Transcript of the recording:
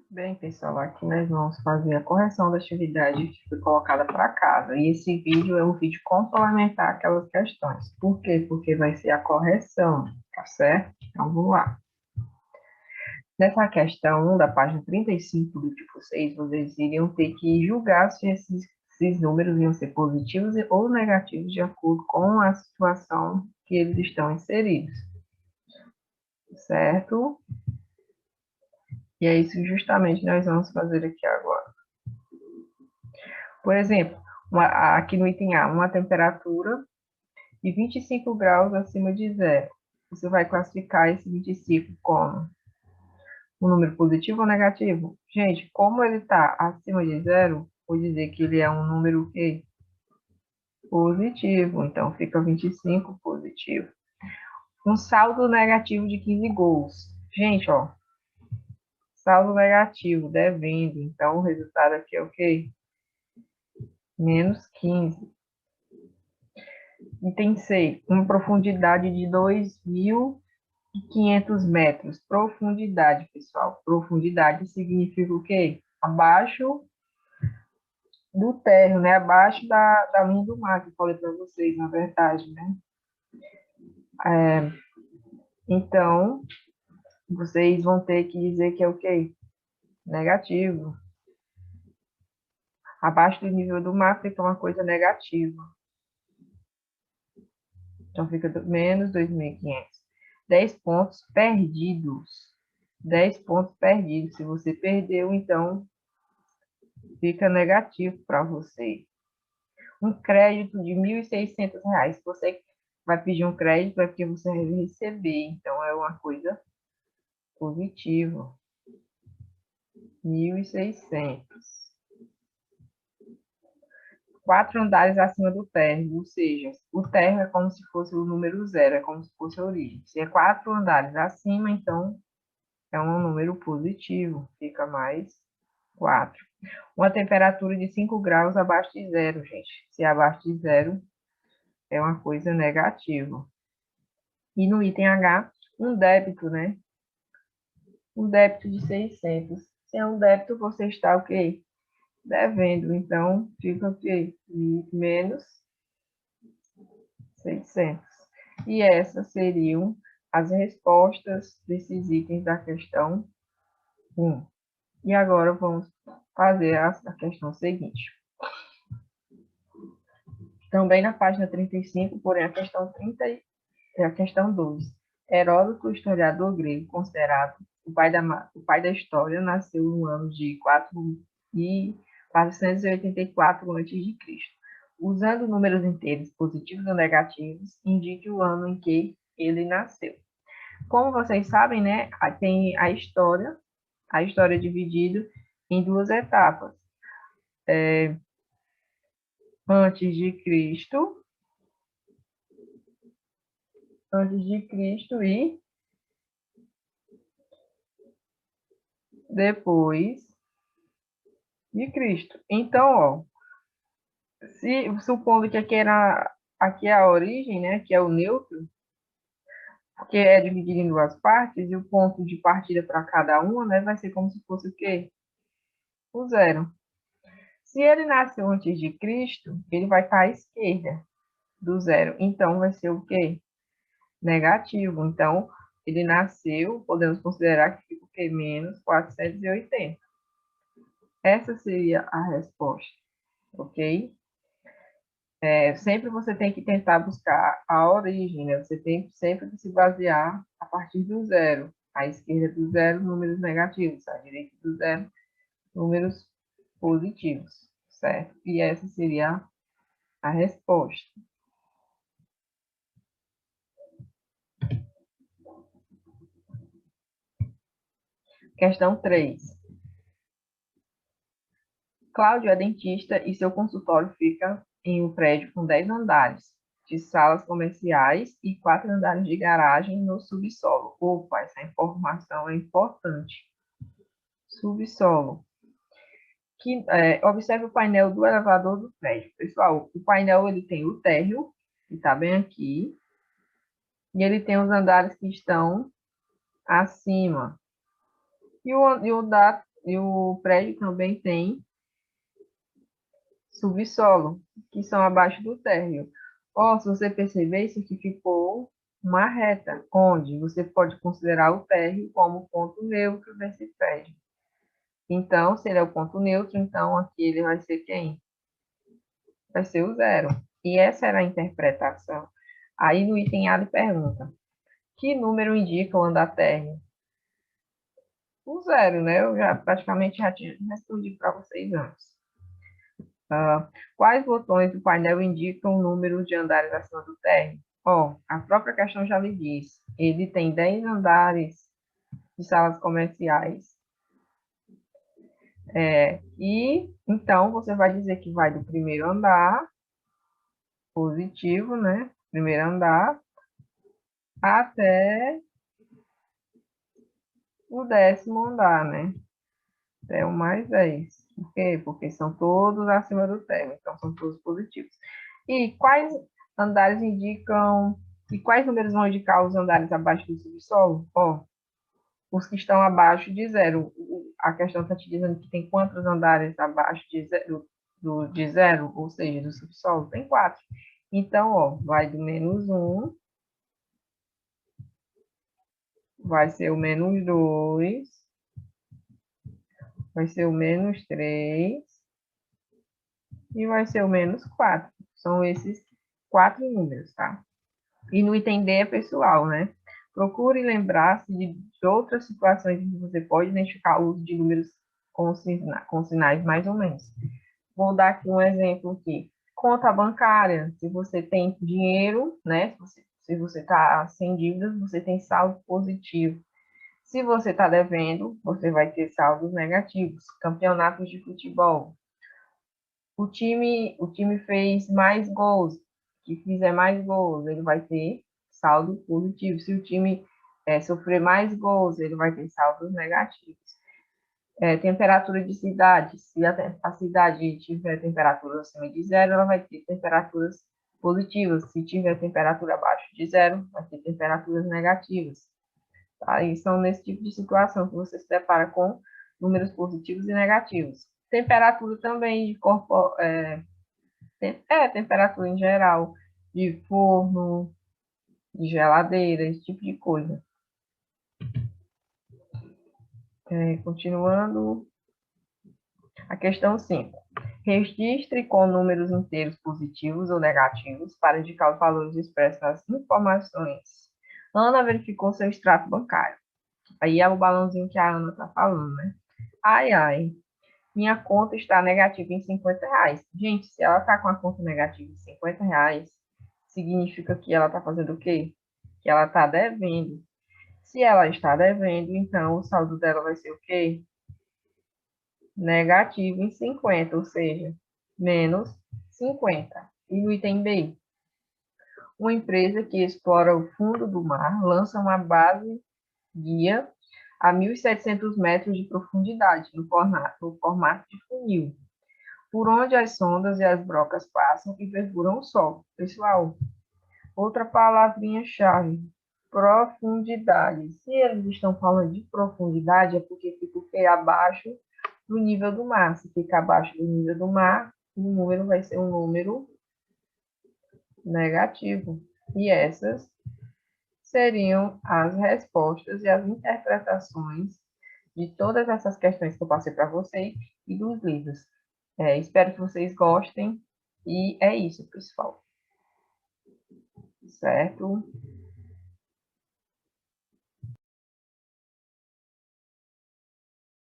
Bem, pessoal, aqui nós vamos fazer a correção da atividade que foi colocada para casa. E esse vídeo é um vídeo complementar aquelas questões. Por quê? Porque vai ser a correção, tá certo? Então, vamos lá. Nessa questão 1, da página 35 do tipo 6, vocês iriam ter que julgar se esses números iam ser positivos ou negativos de acordo com a situação que eles estão inseridos, certo? E é isso que justamente nós vamos fazer aqui agora. Por exemplo, aqui no item A, uma temperatura de 25 graus acima de zero. Você vai classificar esse 25 como um número positivo ou negativo? Gente, como ele está acima de zero, vou dizer que ele é um número que positivo. Então, fica 25 positivo. Um saldo negativo de 15 gols. Gente, ó, saldo negativo, devendo. Então, o resultado aqui é o quê? Menos 15. Item C, uma profundidade de 2.500 metros. Profundidade, pessoal. Profundidade significa o quê? Abaixo do térreo, né? Abaixo da linha do mar, que eu falei para vocês, na verdade, né? Então, vocês vão ter que dizer que é o quê? Negativo. Abaixo do nível do mar fica uma coisa negativa. Então, fica menos 2.500. 10 pontos perdidos. 10 pontos perdidos. Se você perdeu, então, fica negativo para você. Um crédito de R$ 1.600. Se você vai pedir um crédito, é porque você vai receber. Então, é uma coisa positiva. 1.600. 4 andares acima do térreo, ou seja, o térreo é como se fosse o número zero, é como se fosse a origem. Se é 4 andares acima, então é um número positivo, fica mais 4. Uma temperatura de 5 graus abaixo de zero, gente. Se é abaixo de zero, é uma coisa negativa. E no item H, um débito, né? Um débito de 600. Se é um débito, você está o quê? Devendo. Então, fica o quê? Menos 600. E essas seriam as respostas desses itens da questão 1. E agora vamos fazer a questão seguinte. Também na página 35, porém a questão 30 é a questão 2. Heródoto, historiador grego, considerado o pai da história, nasceu no ano de 484 a.C. Usando números inteiros positivos ou negativos, indique o ano em que ele nasceu. Como vocês sabem, né, tem a história é dividida em duas etapas. Antes de Cristo e depois de Cristo. Então, ó, se supondo que aqui é a origem, né, que é o neutro, que é dividido em duas partes, e o ponto de partida para cada uma, né, vai ser como se fosse o quê? O zero. Se ele nasceu antes de Cristo, ele vai estar à esquerda do zero. Então, vai ser o quê? Negativo. Então, ele nasceu, podemos considerar que fica o quê? Menos 480. Essa seria a resposta, ok? Sempre você tem que tentar buscar a origem, né? Você tem sempre que se basear a partir do zero. À esquerda do zero, números negativos. À direita do zero, números positivos, certo? E essa seria a resposta. Questão 3. Cláudio é dentista e seu consultório fica em um prédio com 10 andares de salas comerciais e 4 andares de garagem no subsolo. Opa, essa informação é importante. Subsolo. Observe o painel do elevador do prédio. Pessoal, o painel ele tem o térreo, que está bem aqui, e ele tem os andares que estão acima. E e o prédio também tem subsolo, que são abaixo do térreo. Ó, se você perceber, isso aqui ficou uma reta, onde você pode considerar o térreo como ponto neutro desse prédio. Então, se ele é o ponto neutro, então aqui ele vai ser quem? Vai ser o zero. E essa era a interpretação. Aí no item A ele pergunta, que número indica o andar térreo? O zero, né? Eu já praticamente já tinha respondido para vocês antes. Quais botões do painel indicam o número de andares acima do térreo? Ó, a própria questão já lhe diz. Ele tem 10 andares de salas comerciais. E então você vai dizer que vai do primeiro andar, positivo, né? Primeiro andar, até o 10º andar, né? Até o mais 10. Por quê? Porque são todos acima do térreo, então são todos positivos. E quais andares indicam, e quais números vão indicar os andares abaixo do subsolo? Ó, os que estão abaixo de zero. A questão está te dizendo que tem quantos andares abaixo de zero, ou seja, do subsolo? Tem 4. Então, ó, vai do -1, vai ser o -2, vai ser o -3 e vai ser o -4. São esses 4 números, tá? E no item D é pessoal, né? Procure lembrar-se de outras situações em que você pode identificar o uso de números com sinais mais ou menos. Vou dar aqui um exemplo aqui. Conta bancária, se você tem dinheiro, né? Se você está sem dívidas, você tem saldo positivo. Se você está devendo, você vai ter saldos negativos. Campeonatos de futebol. O time fez mais gols, que fizer mais gols, ele vai ter saldo positivo. Se o time sofrer mais gols, ele vai ter saldos negativos. Temperatura de cidade, se a cidade tiver temperatura acima de zero, ela vai ter temperaturas positivas. Se tiver temperatura abaixo de zero, vai ter temperaturas negativas. Tá? E são nesse tipo de situação que você se depara com números positivos e negativos. Temperatura também de corpo, temperatura em geral, de forno, de geladeira, esse tipo de coisa. Continuando, a questão 5. Registre com números inteiros positivos ou negativos para indicar os valores expressos nas informações. Ana verificou seu extrato bancário. Aí é o balãozinho que a Ana está falando, né? Ai, ai, minha conta está negativa em R$ 50. Gente, se ela está com a conta negativa em R$ 50, significa que ela está fazendo o quê? Que ela está devendo. Se ela está devendo, então o saldo dela vai ser o quê? Negativo em 50, ou seja, menos 50. E no item B, uma empresa que explora o fundo do mar lança uma base guia a 1.700 metros de profundidade, no formato de funil, por onde as sondas e as brocas passam e perfuram o solo. Pessoal, outra palavrinha-chave, profundidade. Se eles estão falando de profundidade, é porque fica abaixo do nível do mar. Se fica abaixo do nível do mar, o número vai ser um número negativo. E essas seriam as respostas e as interpretações de todas essas questões que eu passei para vocês e dos livros. Espero que vocês gostem. E é isso, pessoal. Certo?